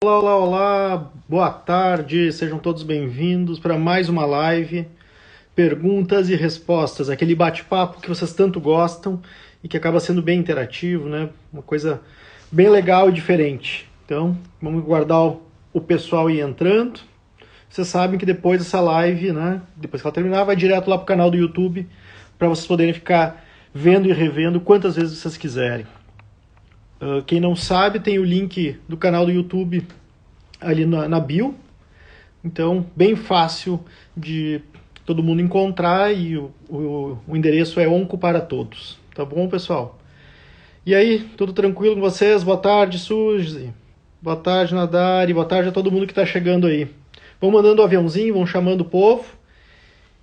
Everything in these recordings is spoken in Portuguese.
Olá, olá, olá, boa tarde, sejam todos bem-vindos para mais uma live, perguntas e respostas, aquele bate-papo que vocês tanto gostam e que acaba sendo bem interativo, né? Uma coisa bem legal e diferente. Então, vamos guardar o pessoal ir entrando. Vocês sabem que depois dessa live, né, depois que ela terminar, vai direto lá para o canal do YouTube para vocês poderem ficar vendo e revendo quantas vezes vocês quiserem. Quem não sabe, tem o link do canal do YouTube ali na bio. Então, bem fácil de todo mundo encontrar e o endereço é Onco para Todos. Tá bom, pessoal? E aí, tudo tranquilo com vocês? Boa tarde, Suzy. Boa tarde, Nadari. Boa tarde a todo mundo que está chegando aí. Vão mandando o aviãozinho, vão chamando o povo.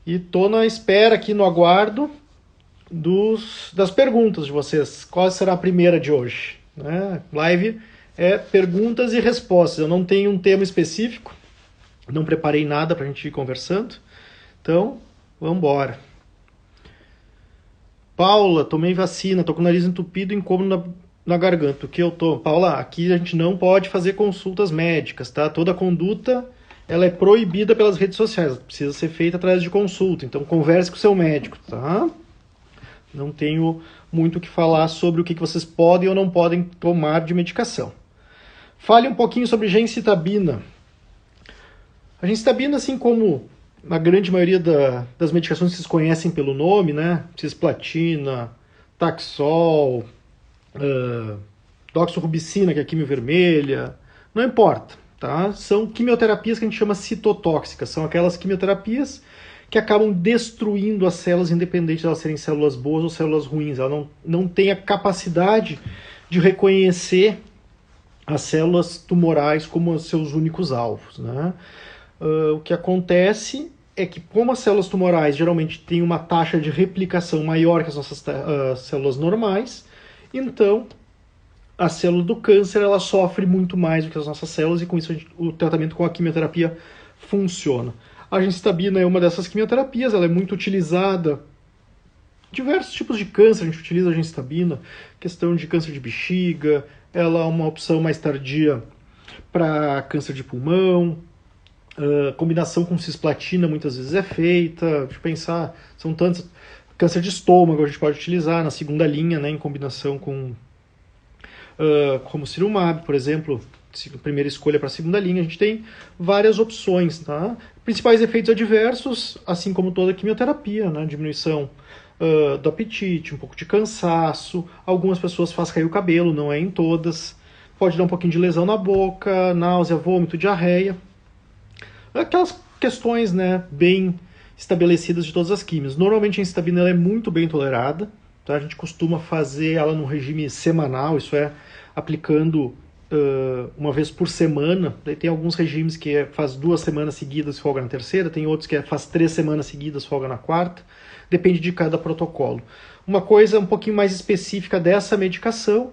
E tô na espera aqui, no aguardo das perguntas de vocês. Qual será a primeira de hoje? Live é perguntas e respostas. Eu não tenho um tema específico, não preparei nada para a gente ir conversando. Então, vamos embora. Paula, tomei vacina, tô com o nariz entupido e incômodo na garganta. O que eu tô? Paula, aqui a gente não pode fazer consultas médicas, tá? Toda conduta ela é proibida pelas redes sociais, precisa ser feita através de consulta. Então, converse com o seu médico, tá? Não tenho muito o que falar sobre o que vocês podem ou não podem tomar de medicação. Fale um pouquinho sobre gencitabina. A gencitabina, assim como na grande maioria das medicações que vocês conhecem pelo nome, né? Cisplatina, Taxol, doxorubicina, que é a quimio vermelha, não importa, tá? São quimioterapias que a gente chama citotóxicas, são aquelas quimioterapias que acabam destruindo as células, independente de elas serem células boas ou células ruins. Ela não tem a capacidade de reconhecer as células tumorais como seus únicos alvos, né? O que acontece é que, como as células tumorais geralmente têm uma taxa de replicação maior que as nossas células normais, então a célula do câncer ela sofre muito mais do que as nossas células e com isso o tratamento com a quimioterapia funciona. A gencitabina é uma dessas quimioterapias, ela é muito utilizada em diversos tipos de câncer, a gente utiliza a gencitabina, questão de câncer de bexiga, ela é uma opção mais tardia para câncer de pulmão, combinação com cisplatina muitas vezes é feita, deixa eu pensar, são tantos, câncer de estômago a gente pode utilizar na segunda linha, né, em combinação com como Ramucirumab, por exemplo, primeira escolha para a segunda linha, a gente tem várias opções, tá? Principais efeitos adversos, assim como toda a quimioterapia, né? Diminuição do apetite, um pouco de cansaço, algumas pessoas faz cair o cabelo, não é em todas, pode dar um pouquinho de lesão na boca, náusea, vômito, diarreia, aquelas questões, né, bem estabelecidas de todas as químios. Normalmente a gencitabina ela é muito bem tolerada, tá? A gente costuma fazer ela no regime semanal, isso é, aplicando uma vez por semana. Daí tem alguns regimes que faz 2 semanas seguidas, folga na terceira, tem outros que faz 3 semanas seguidas, folga na quarta, depende de cada protocolo. Uma coisa um pouquinho mais específica dessa medicação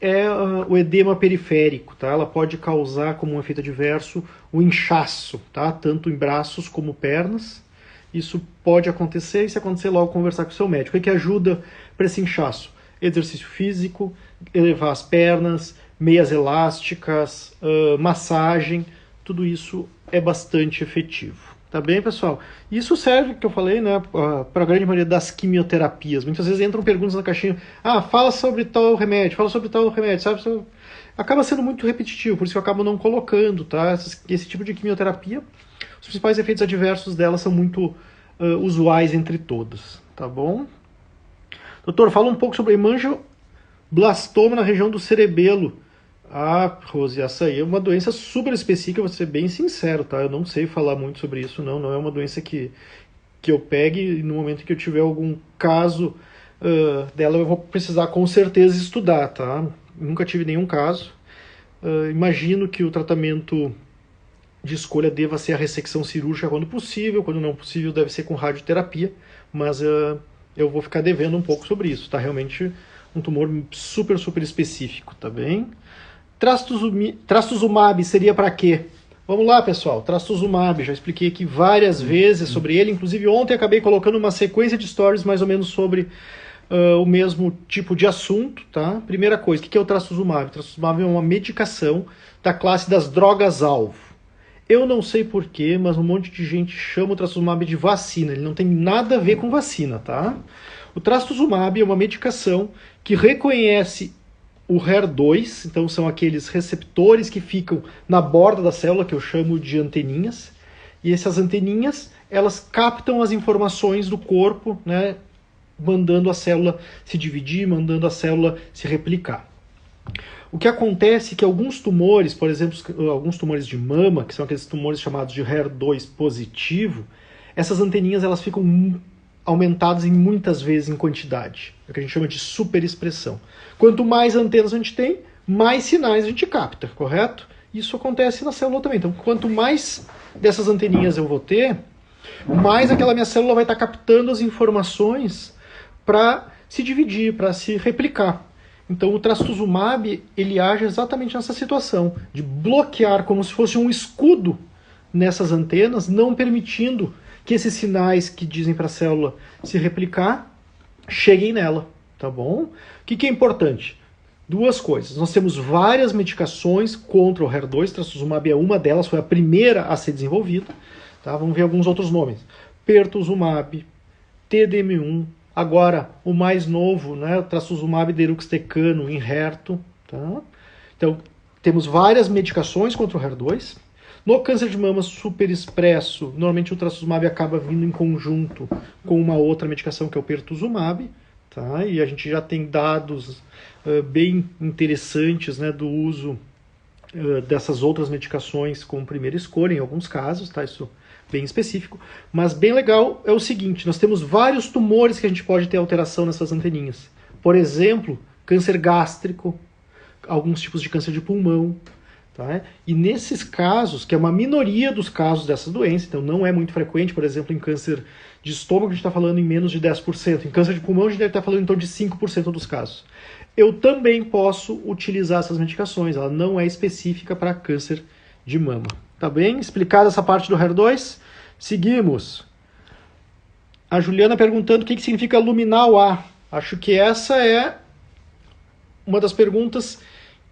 é o edema periférico, tá? Ela pode causar como um efeito adverso o inchaço, tá? Tanto em braços como pernas. Isso pode acontecer e se acontecer logo conversar com o seu médico. O que ajuda para esse inchaço? Exercício físico, elevar as pernas, meias elásticas, massagem, tudo isso é bastante efetivo. Tá bem, pessoal? Isso serve, que eu falei, né, para a grande maioria das quimioterapias. Muitas vezes entram perguntas na caixinha, fala sobre tal remédio, sabe? Acaba sendo muito repetitivo, por isso que eu acabo não colocando, tá? Esse tipo de quimioterapia, os principais efeitos adversos dela são muito usuais entre todos, tá bom? Doutor, fala um pouco sobre hemangioblastoma na região do cerebelo. Rose, essa aí é uma doença super específica, vou ser bem sincero, tá? Eu não sei falar muito sobre isso, não é uma doença que eu pegue e no momento que eu tiver algum caso dela eu vou precisar com certeza estudar, tá? Nunca tive nenhum caso. Imagino que o tratamento de escolha deva ser a ressecção cirúrgica quando possível, quando não possível deve ser com radioterapia, mas eu vou ficar devendo um pouco sobre isso, tá? Realmente um tumor super, super específico, tá bem? Trastuzumab seria para quê? Vamos lá, pessoal. Trastuzumab, já expliquei aqui várias vezes sobre ele. Inclusive, ontem acabei colocando uma sequência de stories mais ou menos sobre o mesmo tipo de assunto, tá? Primeira coisa, o que é o trastuzumab? O trastuzumab é uma medicação da classe das drogas-alvo. Eu não sei porquê, mas um monte de gente chama o trastuzumab de vacina. Ele não tem nada a ver com vacina, tá? O trastuzumab é uma medicação que reconhece o HER2, então são aqueles receptores que ficam na borda da célula, que eu chamo de anteninhas. E essas anteninhas, elas captam as informações do corpo, né, mandando a célula se dividir, mandando a célula se replicar. O que acontece é que alguns tumores, por exemplo, alguns tumores de mama, que são aqueles tumores chamados de HER2 positivo, essas anteninhas elas ficam aumentadas em muitas vezes em quantidade. É o que a gente chama de superexpressão. Quanto mais antenas a gente tem, mais sinais a gente capta, correto? Isso acontece na célula também. Então, quanto mais dessas anteninhas eu vou ter, mais aquela minha célula vai estar captando as informações para se dividir, para se replicar. Então, o trastuzumab, ele age exatamente nessa situação, de bloquear como se fosse um escudo nessas antenas, não permitindo que esses sinais que dizem para a célula se replicar cheguem nela, tá bom? O que é importante? Duas coisas. Nós temos várias medicações contra o HER2, trastuzumab é uma delas, foi a primeira a ser desenvolvida. Tá? Vamos ver alguns outros nomes. Pertuzumab, TDM1, agora o mais novo, né, o trastuzumab deruxtecano, Enhertu. Tá? Então, temos várias medicações contra o HER2. No câncer de mama superexpresso, normalmente o trastuzumab acaba vindo em conjunto com uma outra medicação que é o pertuzumab. Tá? E a gente já tem dados bem interessantes, né, do uso dessas outras medicações como primeira escolha em alguns casos, tá? Isso bem específico. Mas bem legal é o seguinte, nós temos vários tumores que a gente pode ter alteração nessas anteninhas. Por exemplo, câncer gástrico, alguns tipos de câncer de pulmão. Tá? E nesses casos, que é uma minoria dos casos dessas doenças, então não é muito frequente, por exemplo, em câncer de estômago a gente está falando em menos de 10%, em câncer de pulmão a gente deve estar falando em torno de 5% dos casos. Eu também posso utilizar essas medicações, ela não é específica para câncer de mama. Tá bem? Explicada essa parte do HER2? Seguimos. A Juliana perguntando o que significa luminal A. Acho que essa é uma das perguntas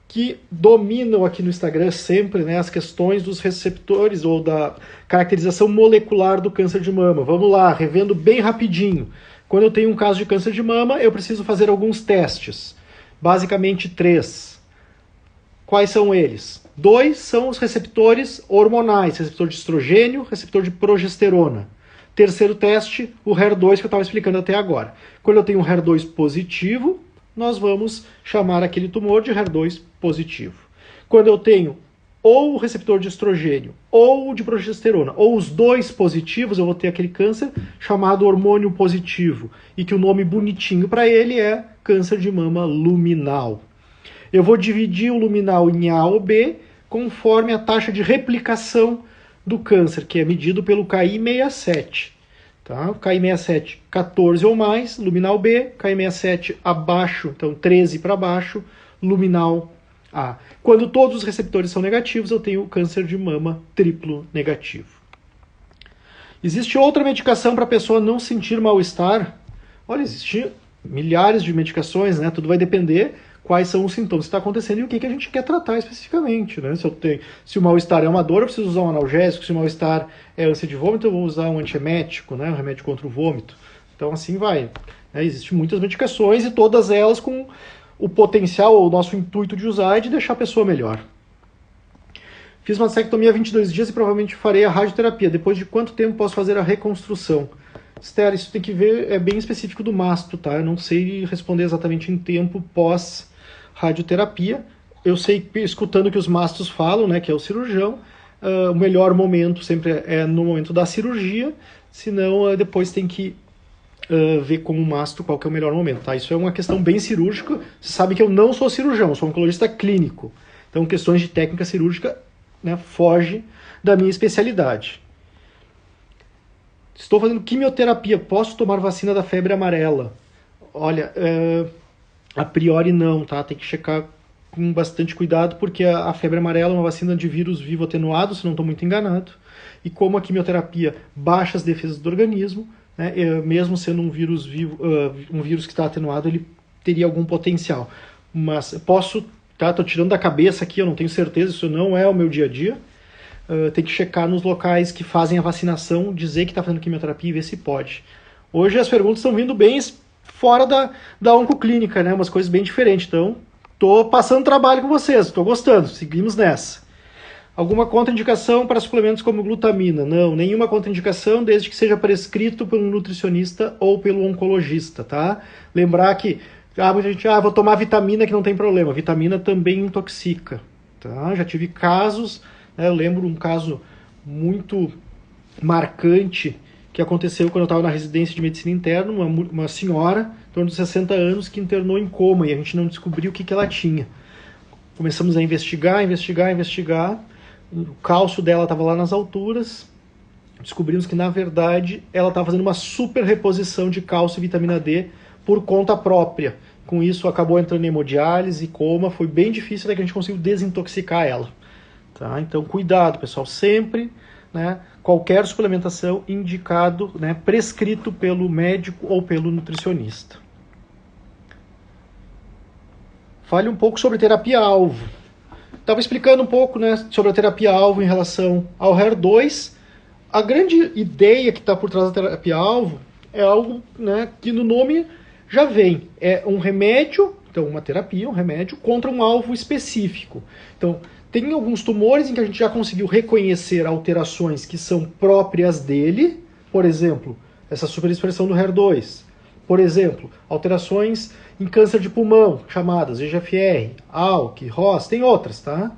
que dominam aqui no Instagram sempre, né, as questões dos receptores ou da caracterização molecular do câncer de mama. Vamos lá, revendo bem rapidinho. Quando eu tenho um caso de câncer de mama, eu preciso fazer alguns testes. Basicamente 3. Quais são eles? 2 são os receptores hormonais, receptor de estrogênio, receptor de progesterona. Terceiro teste, o HER2 que eu estava explicando até agora. Quando eu tenho um HER2 positivo, nós vamos chamar aquele tumor de HER2 positivo. Quando eu tenho ou o receptor de estrogênio ou de progesterona, ou os dois positivos, eu vou ter aquele câncer chamado hormônio positivo, e que o nome bonitinho para ele é câncer de mama luminal. Eu vou dividir o luminal em A ou B conforme a taxa de replicação do câncer, que é medido pelo KI67. Tá? KI67, 14 ou mais, luminal B, KI67 abaixo, então 13 para baixo, luminal A. Quando todos os receptores são negativos, eu tenho câncer de mama triplo negativo. Existe outra medicação para a pessoa não sentir mal-estar? Olha, existem milhares de medicações, né? Tudo vai depender quais são os sintomas que está acontecendo e o que a gente quer tratar especificamente. Né? Se o mal-estar é uma dor, eu preciso usar um analgésico. Se o mal-estar é ânsia de vômito, eu vou usar um antiemético, né? Um remédio contra o vômito. Então assim vai. Existem muitas medicações e todas elas com o potencial, ou o nosso intuito de usar é de deixar a pessoa melhor. Fiz mastectomia há 22 dias e provavelmente farei a radioterapia. Depois de quanto tempo posso fazer a reconstrução? Esther, isso tem que ver, é bem específico do mastro, tá? Eu não sei responder exatamente em tempo pós-radioterapia. Eu sei, escutando o que os mastros falam, né, que é o cirurgião, o melhor momento sempre é no momento da cirurgia, senão depois tem que ver com o mastro qual que é o melhor momento, tá? Isso é uma questão bem cirúrgica. Você sabe que eu não sou cirurgião, eu sou oncologista clínico. Então, questões de técnica cirúrgica, né, foge da minha especialidade. Estou fazendo quimioterapia, posso tomar vacina da febre amarela? Olha, a priori não, tá? Tem que checar com bastante cuidado, porque a febre amarela é uma vacina de vírus vivo atenuado, se não estou muito enganado. E como a quimioterapia baixa as defesas do organismo, né, mesmo sendo um vírus vivo, um vírus que está atenuado, ele teria algum potencial. Mas posso, tá? Estou tirando da cabeça aqui, eu não tenho certeza, isso não é o meu dia a dia. Tem que checar nos locais que fazem a vacinação, dizer que está fazendo quimioterapia e ver se pode. Hoje as perguntas estão vindo bem fora da oncoclínica, né? Umas coisas bem diferentes. Então, estou passando trabalho com vocês, estou gostando, seguimos nessa. Alguma contraindicação para suplementos como glutamina? Não, nenhuma contraindicação, desde que seja prescrito por um nutricionista ou pelo oncologista, tá? Lembrar que muita gente, vou tomar vitamina que não tem problema. Vitamina também intoxica, tá? Já tive casos, né, eu lembro um caso muito marcante que aconteceu quando eu estava na residência de medicina interna, uma senhora, em torno de 60 anos, que internou em coma e a gente não descobriu o que ela tinha. Começamos a investigar. O cálcio dela estava lá nas alturas. Descobrimos que, na verdade, ela estava fazendo uma super reposição de cálcio e vitamina D por conta própria. Com isso, acabou entrando em hemodiálise, coma. Foi bem difícil até que a gente conseguiu desintoxicar ela. Tá? Então, cuidado, pessoal. Sempre, né, qualquer suplementação indicado, né, prescrito pelo médico ou pelo nutricionista. Fale um pouco sobre terapia-alvo. Estava explicando um pouco, né, sobre a terapia-alvo em relação ao HER2. A grande ideia que está por trás da terapia-alvo é algo, né, que no nome já vem. É um remédio, então uma terapia, um remédio, contra um alvo específico. Então, tem alguns tumores em que a gente já conseguiu reconhecer alterações que são próprias dele. Por exemplo, essa superexpressão do HER2. Por exemplo, alterações em câncer de pulmão, chamadas EGFR, ALK, ROS, tem outras, tá?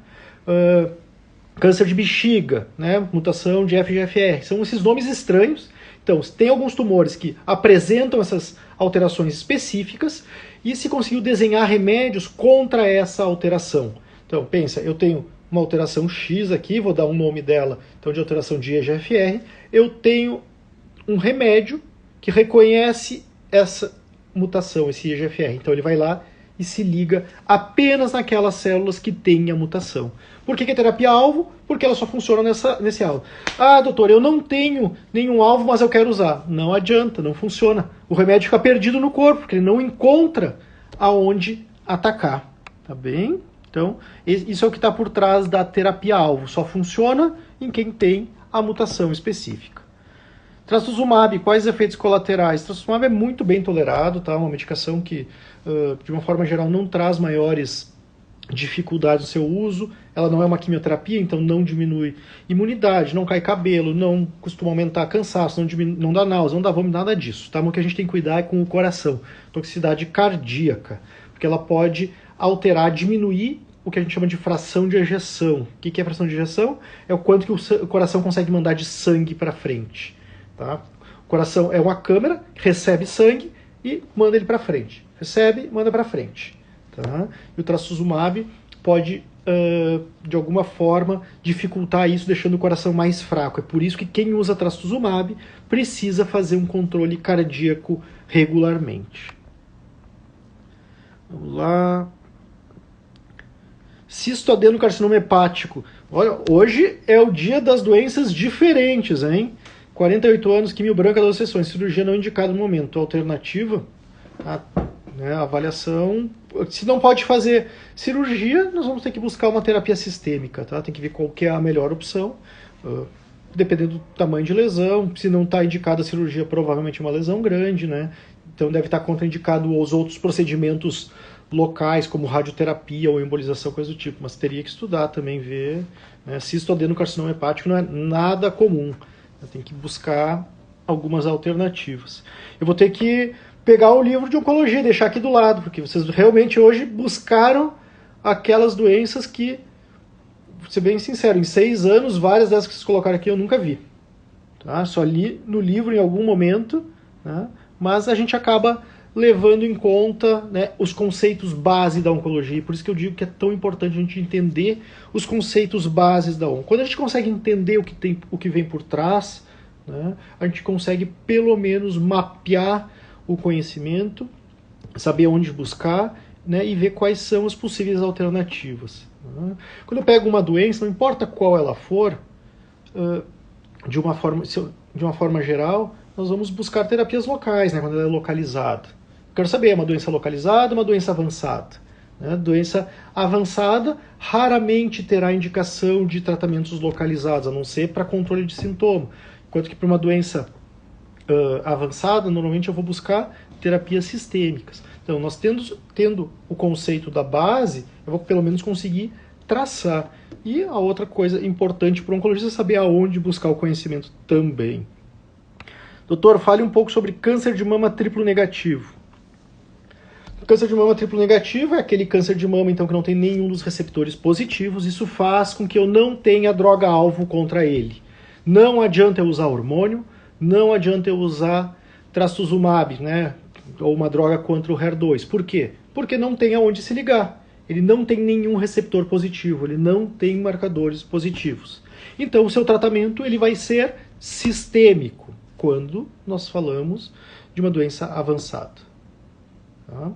Câncer de bexiga, né? Mutação de FGFR. São esses nomes estranhos. Então, tem alguns tumores que apresentam essas alterações específicas e se conseguiu desenhar remédios contra essa alteração. Então, pensa, eu tenho uma alteração X aqui, vou dar um nome dela, então de alteração de EGFR, eu tenho um remédio que reconhece essa mutação, esse EGFR. Então ele vai lá e se liga apenas naquelas células que têm a mutação. Por que é terapia-alvo? Porque ela só funciona nesse alvo. Doutor, eu não tenho nenhum alvo, mas eu quero usar. Não adianta, não funciona. O remédio fica perdido no corpo, porque ele não encontra aonde atacar. Tá bem? Então, isso é o que está por trás da terapia-alvo. Só funciona em quem tem a mutação específica. Trastuzumab, quais efeitos colaterais? Trastuzumab é muito bem tolerado, tá? Uma medicação que, de uma forma geral, não traz maiores dificuldades no seu uso. Ela não é uma quimioterapia, então não diminui imunidade, não cai cabelo, não costuma aumentar cansaço, não dá náusea, não dá vômito, nada disso. Tá? O que a gente tem que cuidar é com o coração, toxicidade cardíaca, porque ela pode alterar, diminuir o que a gente chama de fração de ejeção. O que é fração de ejeção? É o quanto que o coração consegue mandar de sangue para frente. Tá? O coração é uma câmera que recebe sangue e manda ele para frente. Recebe, manda para frente. Tá? E o trastuzumab pode, de alguma forma, dificultar isso, deixando o coração mais fraco. É por isso que quem usa trastuzumab precisa fazer um controle cardíaco regularmente. Vamos lá. Cistoadenocarcinoma hepático. Olha, hoje é o dia das doenças diferentes, hein? 48 anos, quimio branca, 12 sessões, cirurgia não indicada no momento. Alternativa, a avaliação, se não pode fazer cirurgia, nós vamos ter que buscar uma terapia sistêmica, tá? Tem que ver qual que é a melhor opção, dependendo do tamanho de lesão. Se não está indicada a cirurgia, provavelmente é uma lesão grande, né? Então deve estar contraindicado os outros procedimentos locais, como radioterapia ou embolização, coisa do tipo, mas teria que estudar também, ver, né? Cistoadenocarcinoma hepático não é nada comum. Tem que buscar algumas alternativas. Eu vou ter que pegar o livro de oncologia e deixar aqui do lado, porque vocês realmente hoje buscaram aquelas doenças que, vou ser bem sincero, em 6 anos, várias dessas que vocês colocaram aqui eu nunca vi. Tá? Só li no livro em algum momento, né? Mas a gente acaba levando em conta, né, os conceitos base da oncologia. E por isso que eu digo que é tão importante a gente entender os conceitos bases da onco. Quando a gente consegue entender o que vem por trás, né, a gente consegue pelo menos mapear o conhecimento, saber onde buscar, né, e ver quais são as possíveis alternativas. Né. Quando eu pego uma doença, não importa qual ela for, de uma forma geral, nós vamos buscar terapias locais, né, quando ela é localizada. Quero saber, é uma doença localizada ou uma doença avançada? Né? Doença avançada raramente terá indicação de tratamentos localizados, a não ser para controle de sintoma. Enquanto que para uma doença avançada, normalmente eu vou buscar terapias sistêmicas. Então, nós tendo o conceito da base, eu vou pelo menos conseguir traçar. E a outra coisa importante para o oncologista é saber aonde buscar o conhecimento também. Doutor, fale um pouco sobre câncer de mama triplo negativo. O câncer de mama triplo negativo é aquele câncer de mama então, que não tem nenhum dos receptores positivos. Isso faz com que eu não tenha droga-alvo contra ele. Não adianta eu usar hormônio, não adianta eu usar trastuzumab, né? Ou uma droga contra o HER2. Por quê? Porque não tem aonde se ligar. Ele não tem nenhum receptor positivo, ele não tem marcadores positivos. Então o seu tratamento ele vai ser sistêmico, quando nós falamos de uma doença avançada. Tá?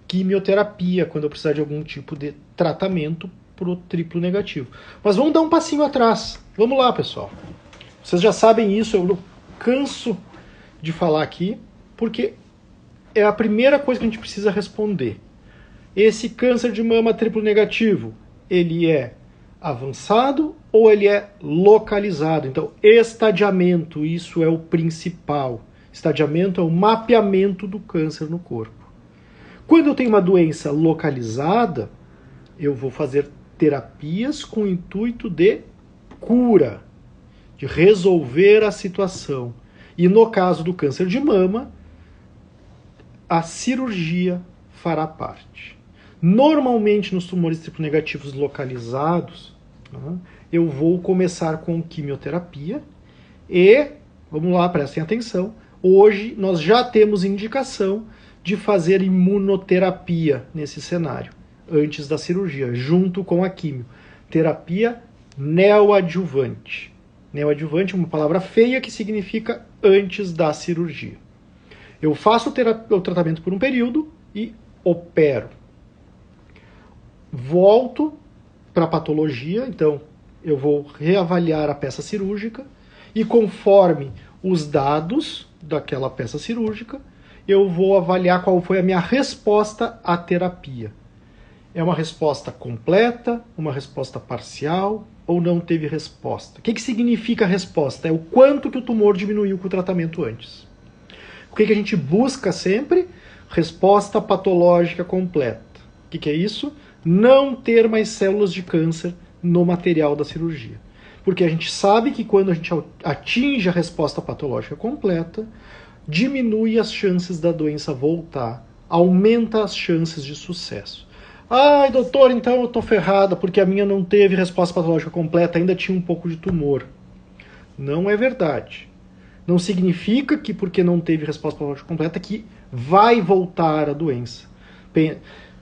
Quimioterapia, quando eu precisar de algum tipo de tratamento para o triplo negativo. Mas vamos dar um passinho atrás. Vamos lá, pessoal. Vocês já sabem isso, eu não canso de falar aqui, porque é a primeira coisa que a gente precisa responder. Esse câncer de mama triplo negativo, ele é avançado ou ele é localizado? Então, estadiamento, isso é o principal. Estadiamento é o mapeamento do câncer no corpo. Quando eu tenho uma doença localizada, eu vou fazer terapias com o intuito de cura, de resolver a situação. E no caso do câncer de mama, a cirurgia fará parte. Normalmente, nos tumores triplo negativos localizados, eu vou começar com quimioterapia e, vamos lá, prestem atenção, hoje nós já temos indicação de fazer imunoterapia nesse cenário, antes da cirurgia, junto com a quimio. Terapia neoadjuvante. Neoadjuvante é uma palavra feia que significa antes da cirurgia. Eu faço o tratamento por um período e opero. Volto para a patologia, então eu vou reavaliar a peça cirúrgica e conforme os dados daquela peça cirúrgica, eu vou avaliar qual foi a minha resposta à terapia. É uma resposta completa, uma resposta parcial ou não teve resposta? O que significa resposta? É o quanto que o tumor diminuiu com o tratamento antes. O que a gente busca sempre? Resposta patológica completa. O que é isso? Não ter mais células de câncer no material da cirurgia. Porque a gente sabe que quando a gente atinge a resposta patológica completa, diminui as chances da doença voltar, aumenta as chances de sucesso. Ai, doutor, então eu estou ferrada porque a minha não teve resposta patológica completa, ainda tinha um pouco de tumor. Não é verdade. Não significa que porque não teve resposta patológica completa que vai voltar a doença.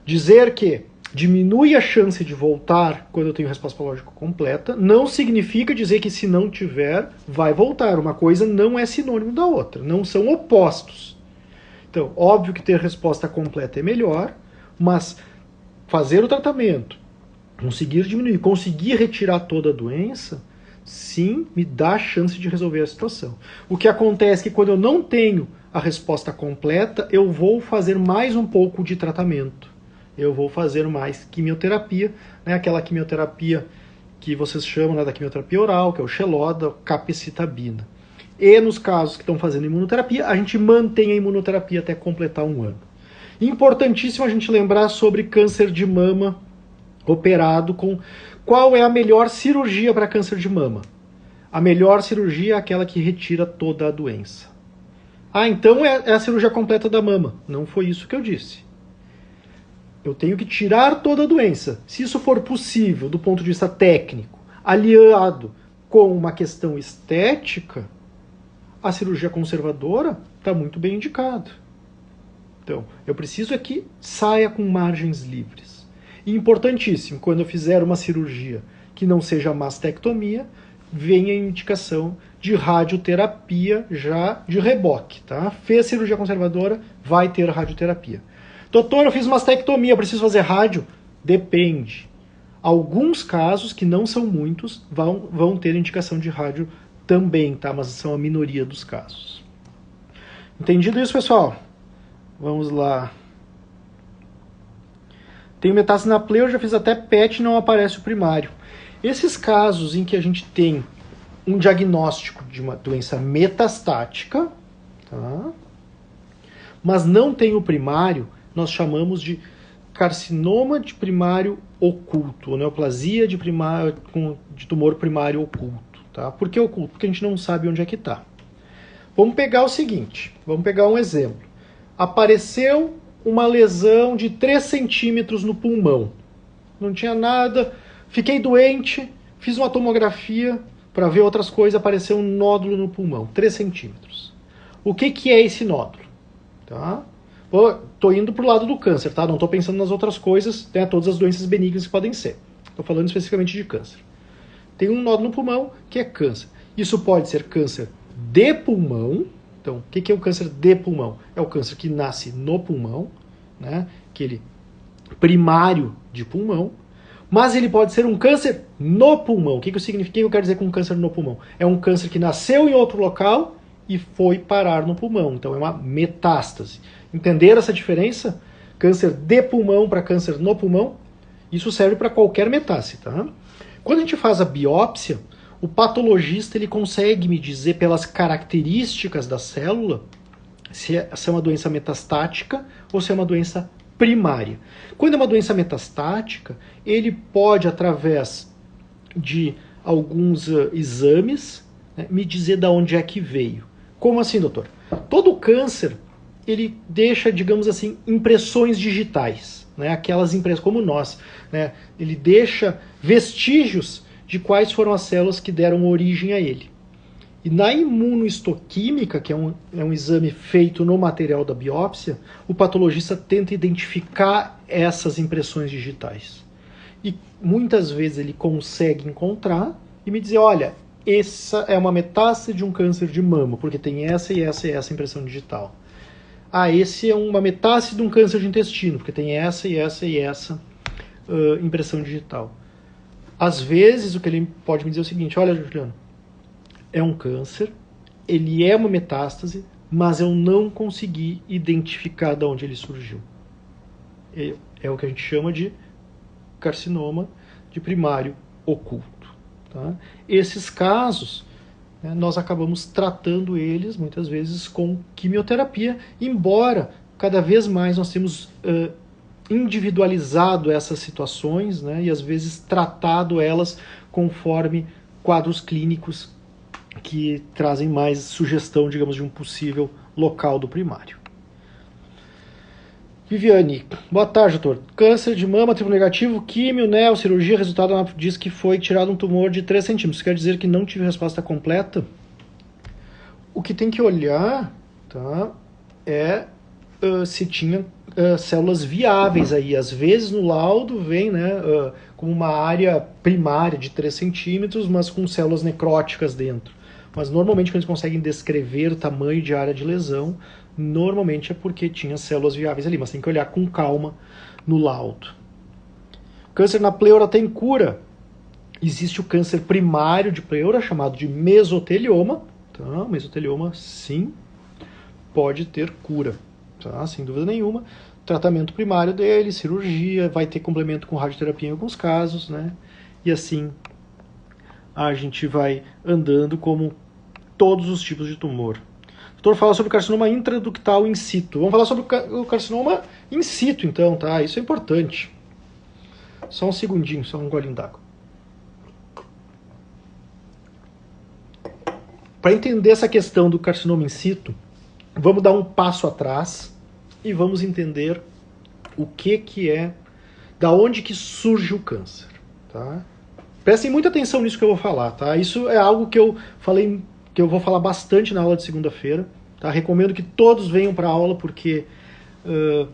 Dizer que diminui a chance de voltar quando eu tenho resposta patológica completa não significa dizer que se não tiver, vai voltar. Uma coisa não é sinônimo da outra, não são opostos. Então, óbvio que ter resposta completa é melhor, mas fazer o tratamento, conseguir diminuir, conseguir retirar toda a doença, sim, me dá a chance de resolver a situação. O que acontece é que quando eu não tenho a resposta completa, eu vou fazer mais um pouco de tratamento. Eu vou fazer mais quimioterapia, né, aquela quimioterapia que vocês chamam, né, da quimioterapia oral, que é o Xeloda, capecitabina. E nos casos que estão fazendo imunoterapia, a gente mantém a imunoterapia até completar um ano. Importantíssimo a gente lembrar sobre câncer de mama operado com... Qual é a melhor cirurgia para câncer de mama? A melhor cirurgia é aquela que retira toda a doença. Ah, então é a cirurgia completa da mama. Não foi isso que eu disse. Eu tenho que tirar toda a doença. Se isso for possível do ponto de vista técnico, aliado com uma questão estética, a cirurgia conservadora está muito bem indicada. Então, eu preciso é que saia com margens livres. E importantíssimo, quando eu fizer uma cirurgia que não seja mastectomia, venha a indicação de radioterapia já de reboque. Tá? Fez cirurgia conservadora, vai ter radioterapia. Doutor, eu fiz mastectomia, preciso fazer rádio? Depende. Alguns casos, que não são muitos, vão ter indicação de rádio também, tá? Mas são a minoria dos casos. Entendido isso, pessoal? Vamos lá. Tenho metástase na pleura, já fiz até PET e não aparece o primário. Esses casos em que a gente tem um diagnóstico de uma doença metastática, tá? Mas não tem o primário, nós chamamos de carcinoma de primário oculto, ou neoplasia de tumor primário oculto. Tá? Por que oculto? Porque a gente não sabe onde é que está. Vamos pegar o seguinte, vamos pegar um exemplo. Apareceu uma lesão de 3 centímetros no pulmão. Não tinha nada, fiquei doente, fiz uma tomografia para ver outras coisas, apareceu um nódulo no pulmão, 3 centímetros. O que é esse nódulo? Tá? Estou indo para o lado do câncer, tá? Não estou pensando nas outras coisas, né? Todas as doenças benignas que podem ser. Estou falando especificamente de câncer. Tem um nódulo no pulmão que é câncer. Isso pode ser câncer de pulmão. Então, o que é o câncer de pulmão? É o câncer que nasce no pulmão, né? Aquele primário de pulmão. Mas ele pode ser um câncer no pulmão. O que eu quero dizer com câncer no pulmão? É um câncer que nasceu em outro local e foi parar no pulmão. Então é uma metástase. Entenderam essa diferença? Câncer de pulmão para câncer no pulmão? Isso serve para qualquer metástase, tá? Quando a gente faz a biópsia, o patologista ele consegue me dizer pelas características da célula se é uma doença metastática ou se é uma doença primária. Quando é uma doença metastática, ele pode, através de alguns exames, né, me dizer de onde é que veio. Como assim, doutor? Todo câncer, ele deixa, digamos assim, impressões digitais, né? Aquelas impressões, como nós, né? Ele deixa vestígios de quais foram as células que deram origem a ele. E na imunohistoquímica, que é um exame feito no material da biópsia, o patologista tenta identificar essas impressões digitais. E muitas vezes ele consegue encontrar e me dizer, olha, essa é uma metástase de um câncer de mama, porque tem essa e essa e essa impressão digital. Ah, esse é uma metástase de um câncer de intestino, porque tem essa e essa e essa impressão digital. Às vezes, o que ele pode me dizer é o seguinte, olha, Juliano, é um câncer, ele é uma metástase, mas eu não consegui identificar de onde ele surgiu. É o que a gente chama de carcinoma de primário oculto. Tá? Esses casos, né, nós acabamos tratando eles, muitas vezes, com quimioterapia, embora cada vez mais nós temos individualizado essas situações, né, e às vezes tratado elas conforme quadros clínicos que trazem mais sugestão, digamos, de um possível local do primário. Viviane, boa tarde, doutor. Câncer de mama, triplo negativo, químio, cirurgia, resultado diz que foi tirado um tumor de 3 centímetros. Quer dizer que não tive resposta completa? O que tem que olhar, tá, é se tinha células viáveis aí. Às vezes no laudo vem, né, como uma área primária de 3 centímetros, mas com células necróticas dentro. Mas normalmente quando eles conseguem descrever o tamanho de área de lesão, normalmente é porque tinha células viáveis ali, mas tem que olhar com calma no laudo. Câncer na pleura tem cura. Existe o câncer primário de pleura, chamado de mesotelioma. Tá? Mesotelioma, sim, pode ter cura, tá? Sem dúvida nenhuma. Tratamento primário dele, cirurgia, vai ter complemento com radioterapia em alguns casos, né? E assim a gente vai andando como todos os tipos de tumor. O doutor fala sobre o carcinoma intraductal in situ. Vamos falar sobre o carcinoma in situ, então, tá? Isso é importante. Só um segundinho, só um golinho d'água. Para entender essa questão do carcinoma in situ, vamos dar um passo atrás e vamos entender o que é, da onde que surge o câncer, tá? Prestem muita atenção nisso que eu vou falar, tá? Isso é algo que eu falei, que eu vou falar bastante na aula de segunda-feira, tá? Recomendo que todos venham para a aula porque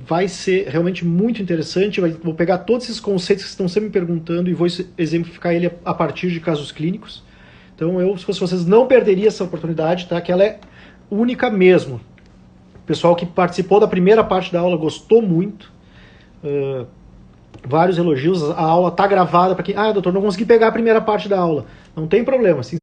vai ser realmente muito interessante. Vou pegar todos esses conceitos que estão sempre me perguntando e vou exemplificar ele a partir de casos clínicos. Então, se fosse vocês, não perderia essa oportunidade, tá? Que ela é única mesmo. O pessoal que participou da primeira parte da aula gostou muito. Vários elogios. A aula está gravada para quem... Ah, doutor, não consegui pegar a primeira parte da aula. Não tem problema. Se